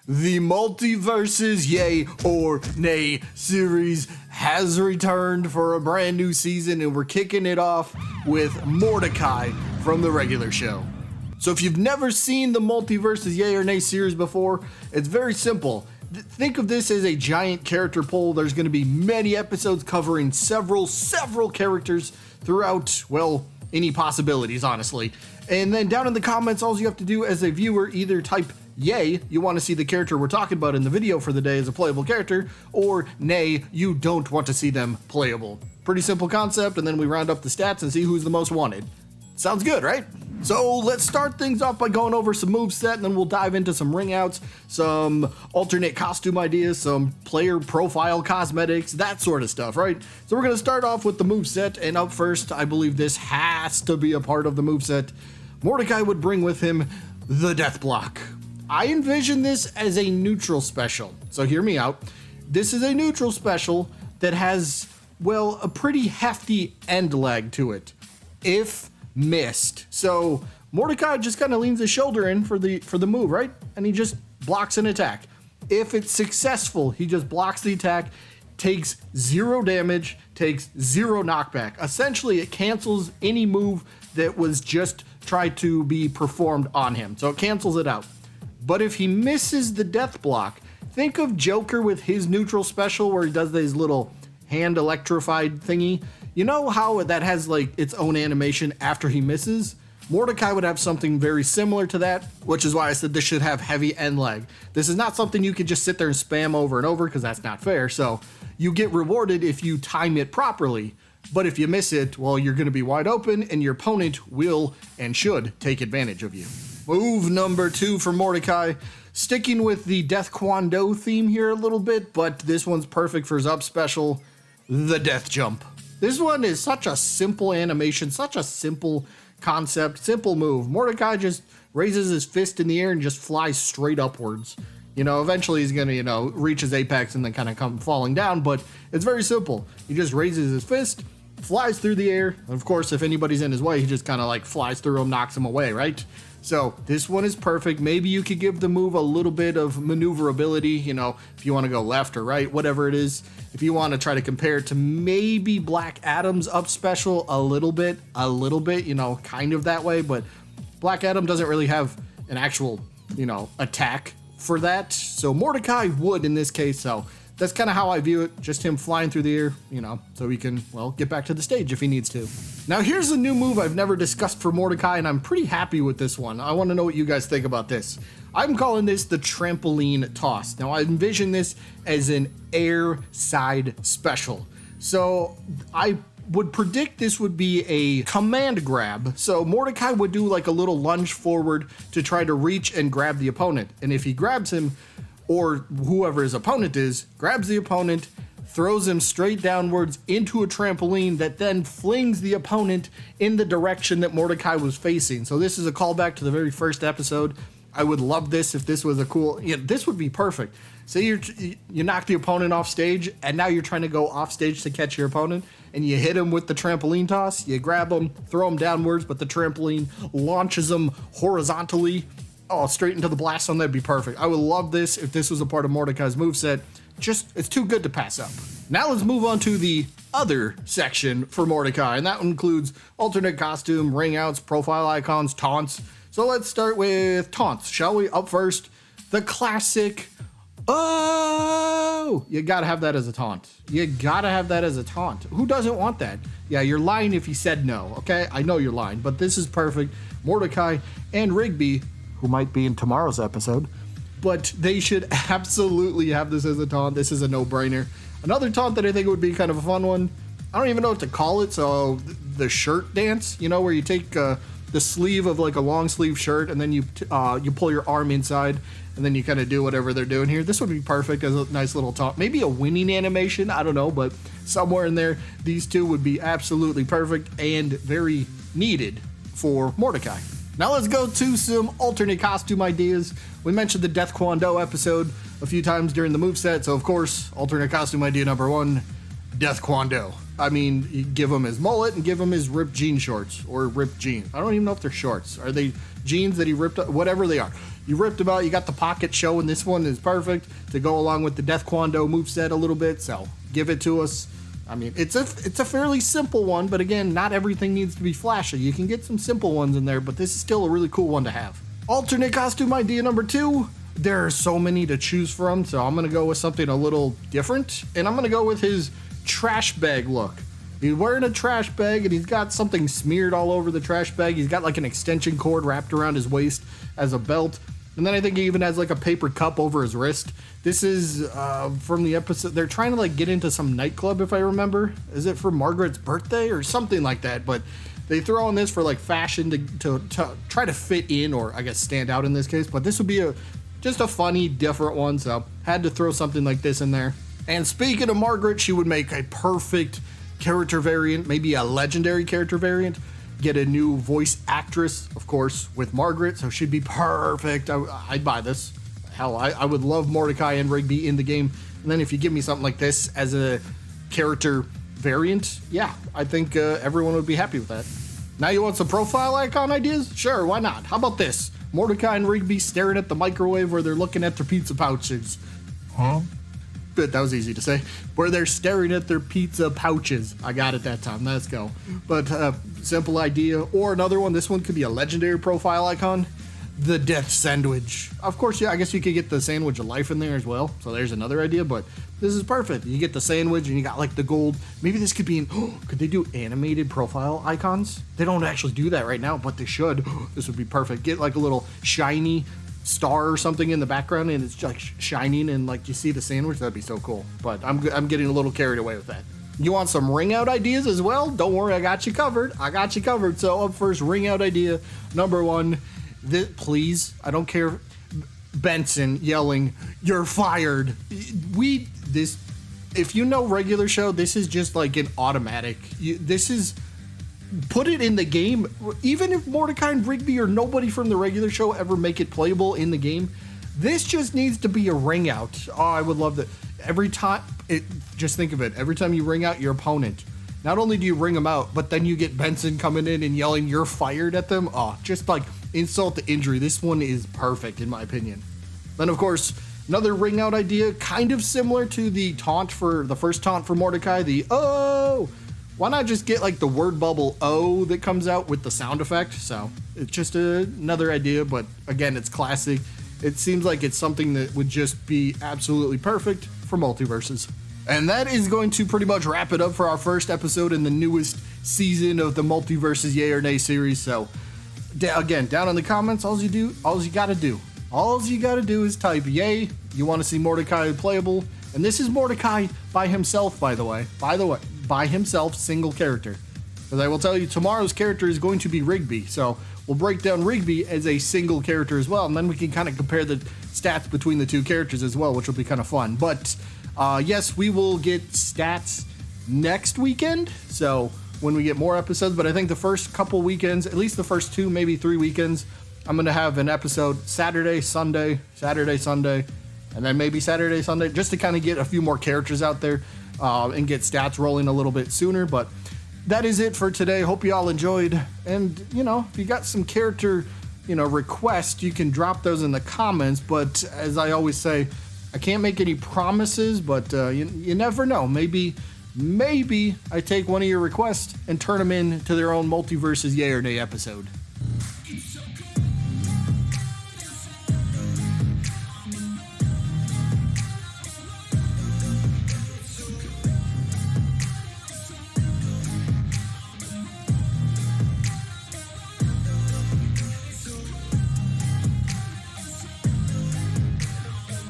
The Multiversus Yay or Nay series has returned for a brand new season, and we're kicking it off with Mordecai from the regular show. So if you've never seen the Multiversus Yay or Nay series before, it's very simple. Think of this as a giant character poll. There's going to be many episodes covering several characters throughout, well, any possibilities, honestly. And then down in the comments, all you have to do as a viewer, either type yay, you want to see the character we're talking about in the video for the day as a playable character, or nay, you don't want to see them playable. Pretty simple concept, and then we round up the stats and see who's the most wanted. Sounds good, right? So let's start things off by going over some moveset, and then we'll dive into some ring outs, some alternate costume ideas, some player profile cosmetics, that sort of stuff, right? So we're going to start off with the moveset, and up first, I believe this has to be a part of the moveset. Mordecai would bring with him the death block. I envision this as a neutral special, so hear me out. This is a neutral special that has, well, a pretty hefty end leg to it, if missed. So Mordecai just kind of leans his shoulder in for the move, right? And he just blocks an attack. If it's successful, he just blocks the attack, takes 0 damage, takes 0 knockback. Essentially, it cancels any move that was just tried to be performed on him. So it cancels it out. But if he misses the death block, think of Joker with his neutral special where he does this little hand electrified thingy. You know how that has like its own animation after he misses? Mordecai would have something very similar to that, which is why I said this should have heavy end leg. This is not something you could just sit there and spam over and over because that's not fair. So you get rewarded if you time it properly. But if you miss it, well, you're going to be wide open and your opponent will and should take advantage of you. Move number 2 for Mordecai. Sticking with the Death Kwon Do theme here a little bit, but this one's perfect for his up special, the Death Jump. This one is such a simple animation, such a simple concept, simple move. Mordecai just raises his fist in the air and just flies straight upwards. You know, eventually he's going to, reach his apex and then kind of come falling down, but it's very simple. He just raises his fist, flies through the air. And of course, if anybody's in his way, he just kind of like flies through him, knocks him away, right? So this one is perfect. Maybe you could give the move a little bit of maneuverability, if you want to go left or right, whatever it is. If you want to try to compare it to maybe Black Adam's up special a little bit, kind of that way. But Black Adam doesn't really have an actual, attack for that. So Mordecai would in this case. So that's kind of how I view it. Just him flying through the air, so he can, get back to the stage if he needs to. Now here's a new move I've never discussed for Mordecai, and I'm pretty happy with this one. I want to know what you guys think about this. I'm calling this the trampoline toss. Now I envision this as an air side special. So I would predict this would be a command grab. So Mordecai would do like a little lunge forward to try to reach and grab the opponent. And if he grabs him, or whoever his opponent is, grabs the opponent, throws him straight downwards into a trampoline that then flings the opponent in the direction that Mordecai was facing. So this is a callback to the very first episode. I would love this if this was a cool, this would be perfect. Say you knock the opponent off stage, and now you're trying to go off stage to catch your opponent, and you hit him with the trampoline toss, you grab him, throw him downwards, but the trampoline launches him horizontally, straight into the blast zone. That'd be perfect. I would love this if this was a part of Mordecai's moveset. It's too good to pass up. Now let's move on to the other section for Mordecai, and that includes alternate costume, ring outs, profile icons, taunts. So let's start with taunts, shall we? Up first, the classic, oh! You gotta have that as a taunt. Who doesn't want that? Yeah, you're lying if you said no, okay? I know you're lying, but this is perfect. Mordecai and Rigby, who might be in tomorrow's episode, but they should absolutely have this as a taunt. This is a no-brainer. Another taunt that I think would be kind of a fun one, I don't even know what to call it, so the shirt dance, where you take the sleeve of like a long sleeve shirt and then you pull your arm inside and then you kind of do whatever they're doing here. This would be perfect as a nice little taunt. Maybe a winning animation, I don't know, but somewhere in there, these two would be absolutely perfect and very needed for Mordecai. Now let's go to some alternate costume ideas. We mentioned the Death Kwon Do episode a few times during the moveset, so of course, alternate costume idea number 1, Death Kwando. I mean, you give him his mullet and give him his ripped jean shorts, or ripped jeans. I don't even know if they're shorts. Are they jeans that he ripped up? Whatever they are. You ripped them out, you got the pocket show, and this one is perfect to go along with the Death Kwando moveset a little bit, so give it to us. I mean, it's a fairly simple one, but again, not everything needs to be flashy. You can get some simple ones in there, but this is still a really cool one to have. Alternate costume idea number 2. There are so many to choose from, so I'm gonna go with something a little different, and I'm gonna go with his trash bag look. He's wearing a trash bag, and he's got something smeared all over the trash bag. He's got like an extension cord wrapped around his waist as a belt. And then I think he even has like a paper cup over his wrist. This is from the episode. They're trying to like get into some nightclub, if I remember. Is it for Margaret's birthday or something like that? But they throw in this for like fashion to try to fit in, or I guess stand out in this case. But this would be just a funny, different one. So had to throw something like this in there. And speaking of Margaret, she would make a perfect character variant, maybe a legendary character variant. Get a new voice actress, of course, with Margaret, so she'd be perfect. I'd buy this. Hell, I would love Mordecai and Rigby in the game. And then if you give me something like this as a character variant, yeah, I think everyone would be happy with that. Now you want some profile icon ideas? Sure, why not? How about this? Mordecai and Rigby staring at the microwave where they're looking at their pizza pouches. Huh? But that was easy to say. Where they're staring at their pizza pouches. I got it that time. Let's go. But simple idea. Or another one. This one could be a legendary profile icon. The death sandwich. Of course, yeah, I guess you could get the sandwich of life in there as well. So there's another idea. But this is perfect. You get the sandwich and you got like the gold. Maybe this could be could they do animated profile icons? They don't actually do that right now, but they should. This would be perfect. Get like a little shiny star or something in the background, and it's like shining, and like you see the sandwich. That'd be so cool. But I'm getting a little carried away with that. You want some ring out ideas as well? Don't worry, I got you covered. So up first, ring out idea number 1. Please, I don't care. Benson yelling, "You're fired." If you know regular show, this is just like an automatic. Put it in the game. Even if Mordecai and Rigby or nobody from the regular show ever make it playable in the game, this just needs to be a ring out. Oh, I would love that. Just think of it. Every time you ring out your opponent, not only do you ring them out, but then you get Benson coming in and yelling, "You're fired" at them. Oh, just like insult to injury. This one is perfect in my opinion. Then of course, another ring out idea, kind of similar to the first taunt for Mordecai, the "oh." Why not just get like the word bubble "oh" that comes out with the sound effect? So it's just another idea, but again, it's classic. It seems like it's something that would just be absolutely perfect for Multiverses. And that is going to pretty much wrap it up for our first episode in the newest season of the Multiverses Yay or Nay series. So again, down in the comments, all you gotta do is type yay. You want to see Mordecai playable, and this is Mordecai by himself, by the way, by himself, single character. Because I will tell you, tomorrow's character is going to be Rigby, so we'll break down Rigby as a single character as well, and then we can kind of compare the stats between the two characters as well, which will be kind of fun. But yes, we will get stats next weekend, so when we get more episodes, but I think the first couple weekends, at least the first 2, maybe 3 weekends, I'm going to have an episode Saturday, Sunday, and then maybe Saturday, Sunday, just to kind of get a few more characters out there and get stats rolling a little bit sooner. But that is it for today. Hope you all enjoyed. And, if you got some character, requests, you can drop those in the comments. But as I always say, I can't make any promises, but you never know. Maybe I take one of your requests and turn them into their own Multiverses Yay or Nay episode.